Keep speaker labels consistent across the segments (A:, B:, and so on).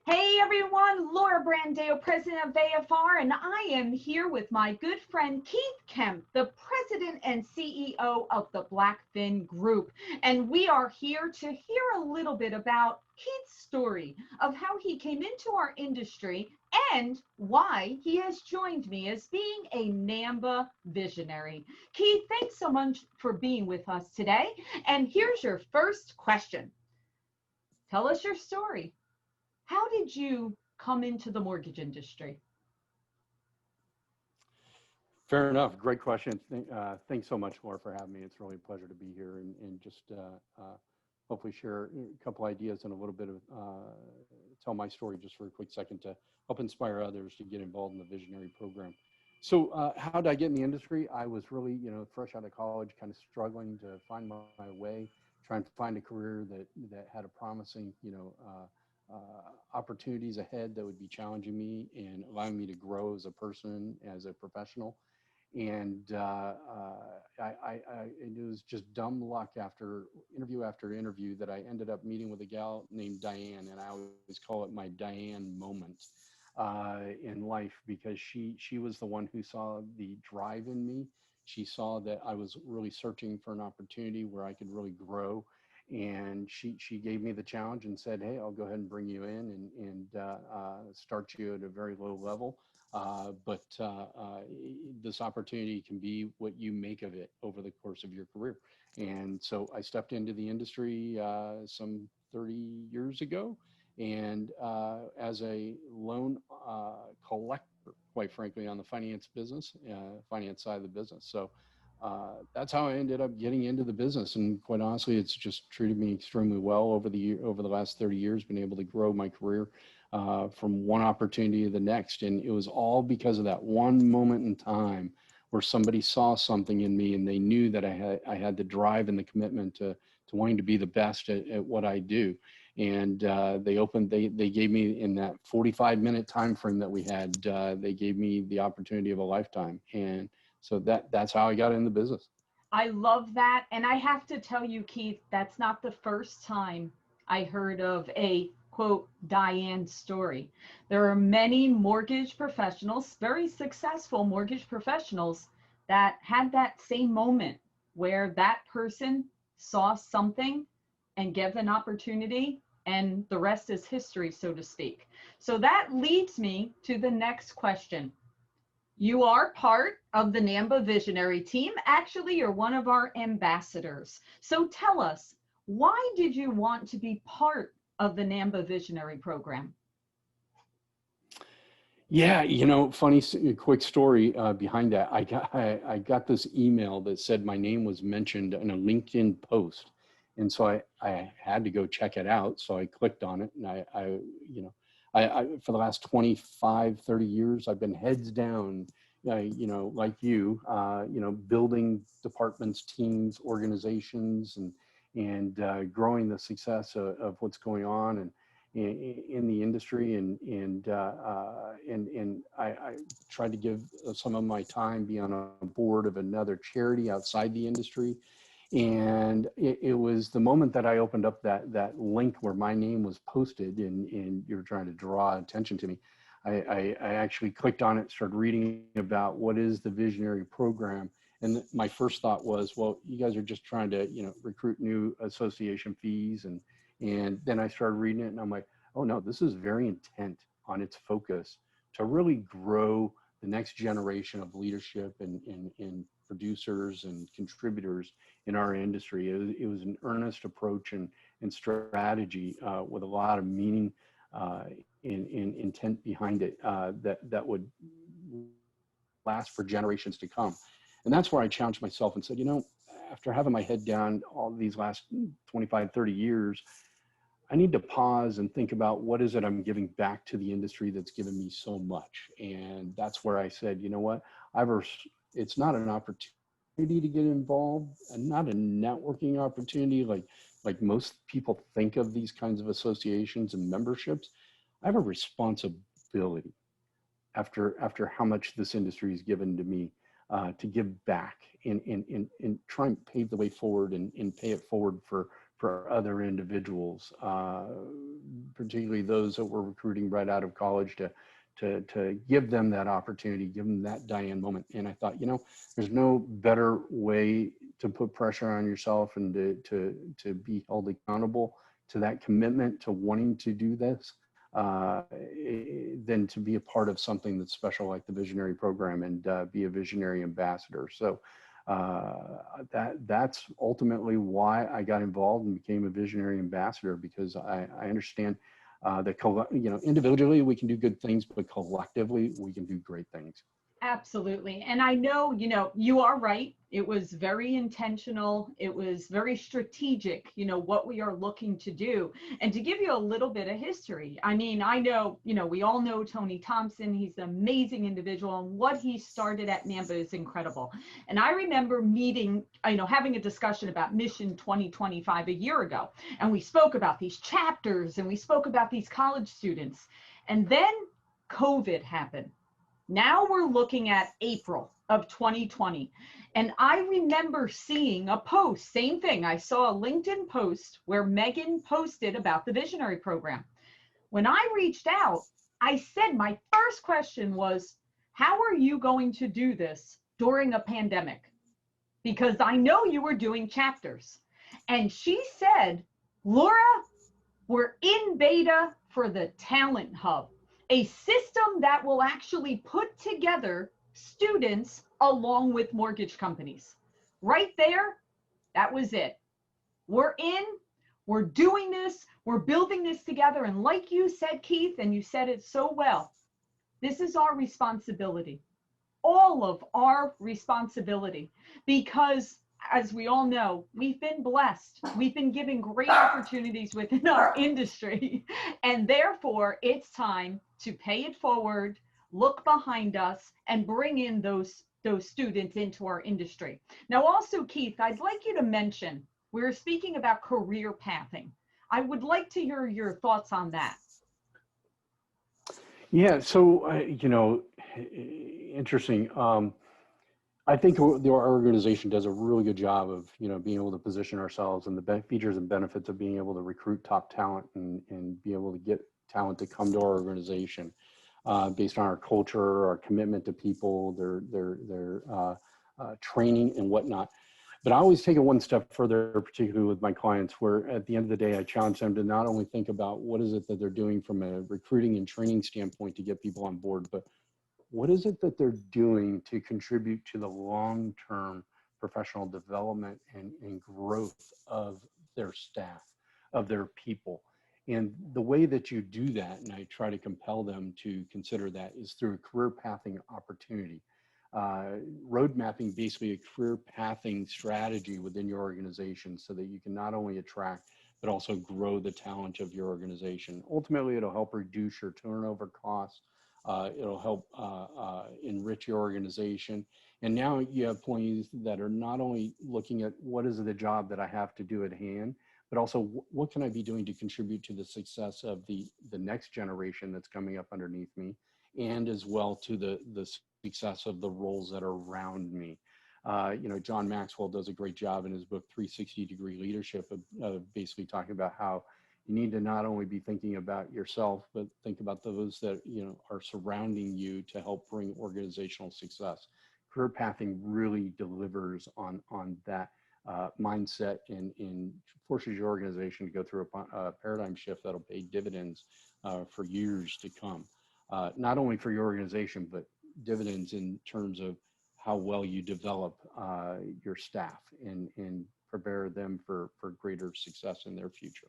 A: Hey everyone, Laura Brandao, president of AFR, and I am here with my good friend Keith Kemph, the president and CEO of the Blackfin Group. And we are here to hear a little bit about Keith's story of how he came into our industry and why he has joined me as being a NAMBA visionary. Keith, thanks so much for being with us today. And here's your first question. Tell us your story. How did you come into the mortgage industry?
B: Fair enough. Great question. Thanks so much, Laura, for having me. It's really a pleasure to be here and just hopefully share a couple ideas and a little bit of tell my story just for a quick second to help inspire others to get involved in the Visionary program. So how did I get in the industry? I was really, fresh out of college, kind of struggling to find my way, trying to find a career that had a promising, opportunities ahead that would be challenging me and allowing me to grow as a person, as a professional. And it was just dumb luck after interview that I ended up meeting with a gal named Diane, and I always call it my Diane moment in life, because she was the one who saw the drive in me. She saw that I was really searching for an opportunity where I could really grow. And she gave me the challenge and said, hey, I'll go ahead and bring you in and start you at a very low level. But this opportunity can be what you make of it over the course of your career. And so I stepped into the industry some 30 years ago, and as a loan collector, quite frankly, on the finance side of the business. So that's how I ended up getting into the business. And quite honestly, it's just treated me extremely well over the last 30 years, been able to grow my career from one opportunity to the next. And it was all because of that one moment in time where somebody saw something in me and they knew that I had the drive and the commitment to wanting to be the best at what I do. And they gave me, in that 45-minute time frame that we had, they gave me the opportunity of a lifetime. And so that's how I got in the business.
A: I love that. And I have to tell you, Keith, that's not the first time I heard of a quote Diane story. There are many mortgage professionals, very successful mortgage professionals, that had that same moment where that person saw something and gave an opportunity, and the rest is history, so to speak. So that leads me to the next question. You are part of the NAMBA Visionary team. Actually, you're one of our ambassadors. So tell us, why did you want to be part of the NAMBA Visionary program?
B: Yeah, funny quick story behind that. I got this email that said my name was mentioned in a LinkedIn post, and so I had to go check it out. So I clicked on it, and I for the last 25, 30 years, I've been heads down, like you, building departments, teams, organizations, and growing the success of what's going on and in the industry. And I tried to give some of my time, be on a board of another charity outside the industry. And it was the moment that I opened up that link where my name was posted, and you're trying to draw attention to me. I actually clicked on it, started reading about what is the Visionary program. And my first thought was, well, you guys are just trying to, recruit new association fees. And then I started reading it, and I'm like, oh no, this is very intent on its focus to really grow the next generation of leadership and producers and contributors in our industry. It was an earnest approach and strategy with a lot of meaning in intent behind it that would last for generations to come. And that's where I challenged myself and said, after having my head down all these last 25, 30 years, I need to pause and think about what is it I'm giving back to the industry that's given me so much. And that's where I said, you know what, it's not an opportunity to get involved, and not a networking opportunity like most people think of these kinds of associations and memberships. I have a responsibility after how much this industry has given to me to give back and try and pave the way forward and pay it forward for other individuals, particularly those that were recruiting right out of college to give them that opportunity, give them that Diane moment. And I thought, there's no better way to put pressure on yourself and to be held accountable to that commitment to wanting to do this than to be a part of something that's special like the Visionary Program and be a Visionary Ambassador. So that's ultimately why I got involved and became a Visionary Ambassador, because I understand that individually we can do good things, but collectively we can do great things.
A: Absolutely. And I know, you are right. It was very intentional. It was very strategic, what we are looking to do. And to give you a little bit of history, I mean, I know, we all know Tony Thompson. He's an amazing individual, and what he started at NAMMBA is incredible. And I remember meeting, having a discussion about Mission 2025 a year ago. And we spoke about these chapters and we spoke about these college students. And then COVID happened. Now we're looking at April of 2020. And I remember seeing a post, same thing. I saw a LinkedIn post where Megan posted about the Visionary Program. When I reached out, I said my first question was, how are you going to do this during a pandemic? Because I know you were doing chapters. And she said, Laura, we're in beta for the Talent Hub, a system that will actually put together students along with mortgage companies. Right there, that was it. We're in, we're doing this, we're building this together. And like you said, Keith, and you said it so well, this is our responsibility, all of our responsibility, because as we all know, we've been blessed. We've been given great opportunities within our industry. And therefore, it's time to pay it forward, look behind us, and bring in those students into our industry. Now, also, Keith, I'd like you to mention, we were speaking about career pathing. I would like to hear your thoughts on that.
B: Yeah, so, interesting. I think our organization does a really good job of, being able to position ourselves and the features and benefits of being able to recruit top talent and be able to get talent to come to our organization based on our culture, our commitment to people, their training and whatnot. But I always take it one step further, particularly with my clients, where at the end of the day, I challenge them to not only think about what is it that they're doing from a recruiting and training standpoint to get people on board, but what is it that they're doing to contribute to the long-term professional development and growth of their staff, of their people. And the way that you do that, and I try to compel them to consider that, is through a career pathing opportunity. Road mapping, basically a career pathing strategy within your organization so that you can not only attract, but also grow the talent of your organization. Ultimately, it'll help reduce your turnover costs. It'll help enrich your organization. And now you have employees that are not only looking at what is the job that I have to do at hand, but also what can I be doing to contribute to the success of the next generation that's coming up underneath me, and as well to the success of the roles that are around me. John Maxwell does a great job in his book, 360-Degree Leadership, of basically talking about how you need to not only be thinking about yourself, but think about those that are surrounding you to help bring organizational success. Career pathing really delivers on that mindset and forces your organization to go through a paradigm shift that'll pay dividends for years to come. Not only for your organization, but dividends in terms of how well you develop your staff and prepare them for greater success in their future.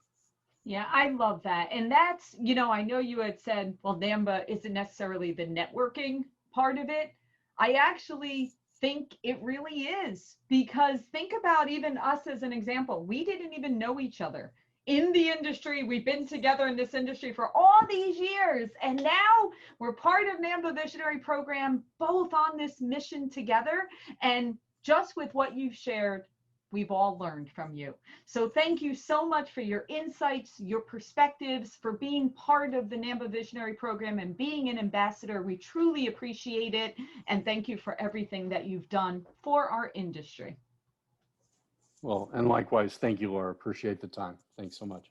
A: Yeah, I love that. And that's, I know you had said, well, NAMMBA isn't necessarily the networking part of it. I actually think it really is, because think about even us as an example. We didn't even know each other in the industry. We've been together in this industry for all these years, and now we're part of NAMMBA Visionary Program, both on this mission together. And just with what you've shared, we've all learned from you. So thank you so much for your insights, your perspectives, for being part of the NAMMBA Visionary Program and being an ambassador. We truly appreciate it. And thank you for everything that you've done for our industry.
B: Well, and likewise, thank you, Laura. Appreciate the time. Thanks so much.